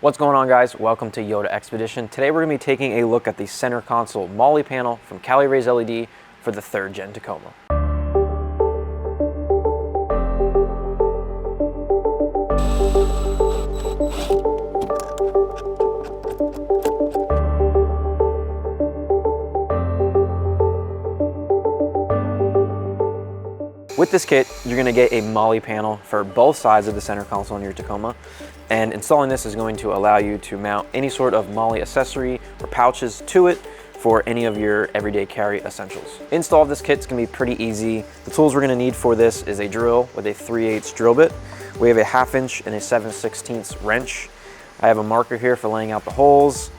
What's going on, guys? Welcome to Yoda Expedition. Today we're going to be taking a look at the center console Molle panel from CaliRasied LED for the 3rd gen Tacoma. With this kit, you're going to get a Molle panel for both sides of the center console on your Tacoma, and installing this is going to allow you to mount any sort of Molle accessory or pouches to it for any of your everyday carry essentials. Install of this kit is going to be pretty easy. The tools we're going to need for this is a drill with a 3/8 drill bit. We have a 1/2 inch and a 7/16 wrench. I have a marker here for laying out the holes,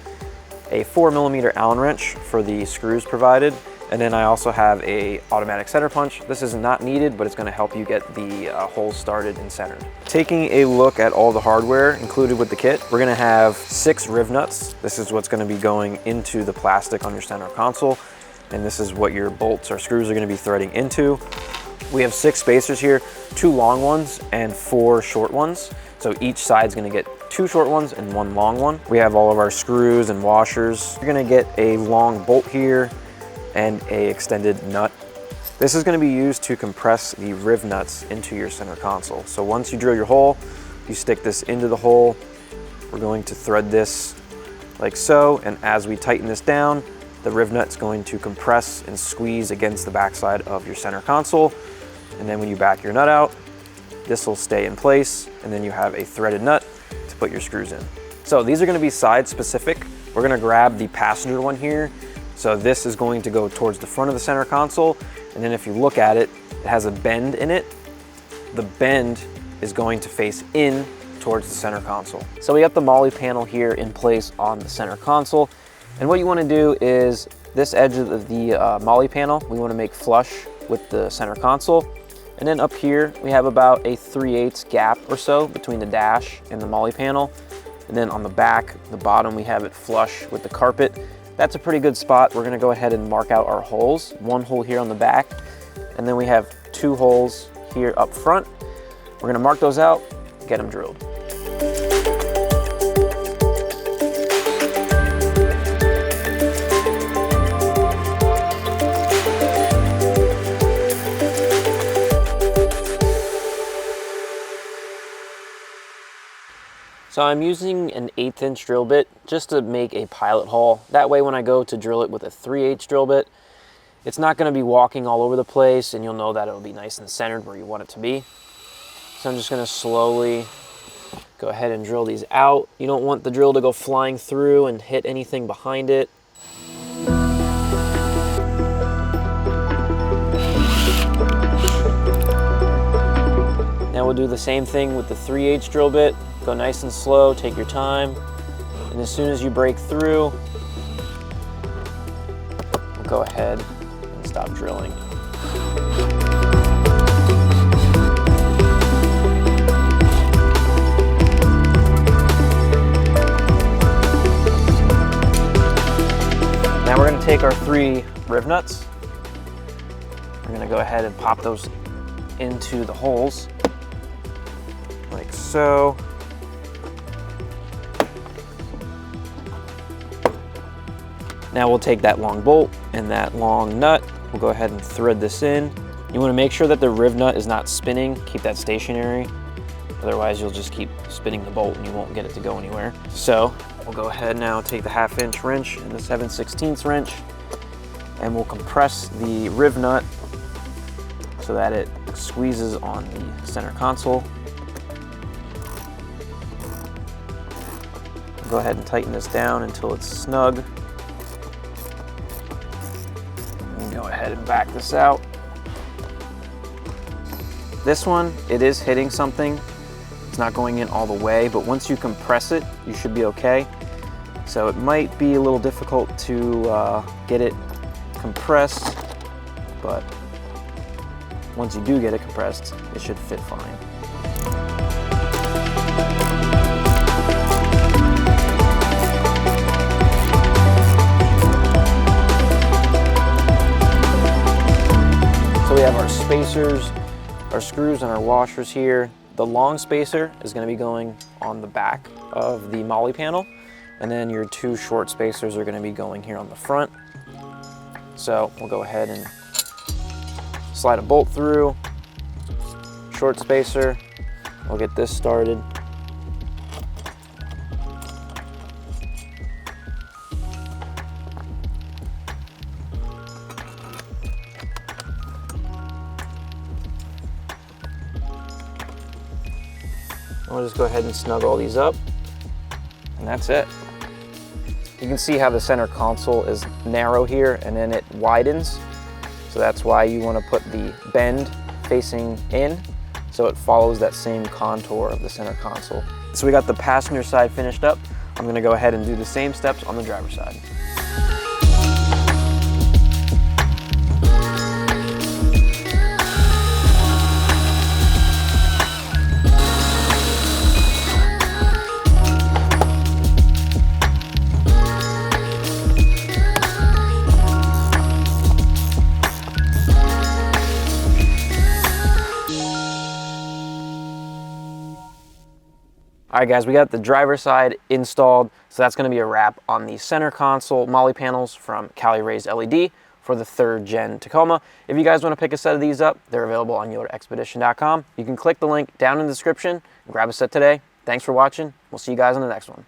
a 4mm Allen wrench for the screws provided, and then I also have a automatic center punch. This is not needed, but it's going to help you get the holes started and centered. Taking a look at all the hardware included with the kit, we're going to have 6 Riv Nuts. This is what's going to be going into the plastic on your center console, and this is what your bolts or screws are going to be threading into. We have 6 spacers here, 2 long ones and 4 short ones. So each side's going to get 2 short ones and 1 long one. We have all of our screws and washers. You're going to get a long bolt here and a extended nut. This is going to be used to compress the Riv Nuts into your center console. So once you drill your hole, you stick this into the hole. We're going to thread this like so, and as we tighten this down, the Riv Nut's going to compress and squeeze against the backside of your center console. And then when you back your nut out, this will stay in place, and then you have a threaded nut to put your screws in. So these are going to be side specific. We're going to grab the passenger one here. So this is going to go towards the front of the center console, and then if you look at it, it has a bend in it. The bend is going to face in towards the center console. So we got the Molle panel here in place on the center console, and what you want to do is this edge of the Molle panel, we want to make flush with the center console, and then up here we have about a 3/8 gap or so between the dash and the Molle panel, and then on the back, the bottom, we have it flush with the carpet. That's a pretty good spot. We're gonna go ahead and mark out our holes. 1 hole here on the back, and then we have 2 holes here up front. We're gonna mark those out, get them drilled. So I'm using an 1/8 inch drill bit just to make a pilot hole. That way when I go to drill it with a 3/8 drill bit, it's not going to be walking all over the place, and you'll know that it'll be nice and centered where you want it to be. So I'm just going to slowly go ahead and drill these out. You don't want the drill to go flying through and hit anything behind it. Now we'll do the same thing with the 3/8 drill bit. Go nice and slow, take your time, and as soon as you break through, we'll go ahead and stop drilling. Now we're going to take our 3 Riv Nuts. We're going to go ahead and pop those into the holes, like so. Now we'll take that long bolt and that long nut. We'll go ahead and thread this in. You want to make sure that the Riv Nut is not spinning. Keep that stationary. Otherwise, you'll just keep spinning the bolt and you won't get it to go anywhere. So we'll go ahead now, take the 1/2 inch wrench and the 7/16 wrench, and we'll compress the Riv Nut so that it squeezes on the center console. We'll go ahead and tighten this down until it's snug. Go ahead and back this out. This one, it is hitting something. It's not going in all the way, but once you compress it, you should be okay. So it might be a little difficult to get it compressed, but once you do get it compressed, it should fit fine. We have our spacers, our screws, and our washers here. The long spacer is going to be going on the back of the Molle panel. And then your 2 short spacers are going to be going here on the front. So we'll go ahead and slide a bolt through, short spacer. We'll get this started. We'll just go ahead and snug all these up, and that's it. You can see how the center console is narrow here and then it widens. So that's why you want to put the bend facing in so it follows that same contour of the center console. So we got the passenger side finished up. I'm going to go ahead and do the same steps on the driver's side. All right guys, we got the driver's side installed, so that's going to be a wrap on the center console Molle panels from CaliRased LED for the 3rd gen Tacoma. If you guys want to pick a set of these up, they're available on yourexpedition.com. You can click the link down in the description and grab a set today. Thanks for watching. We'll see you guys on the next one.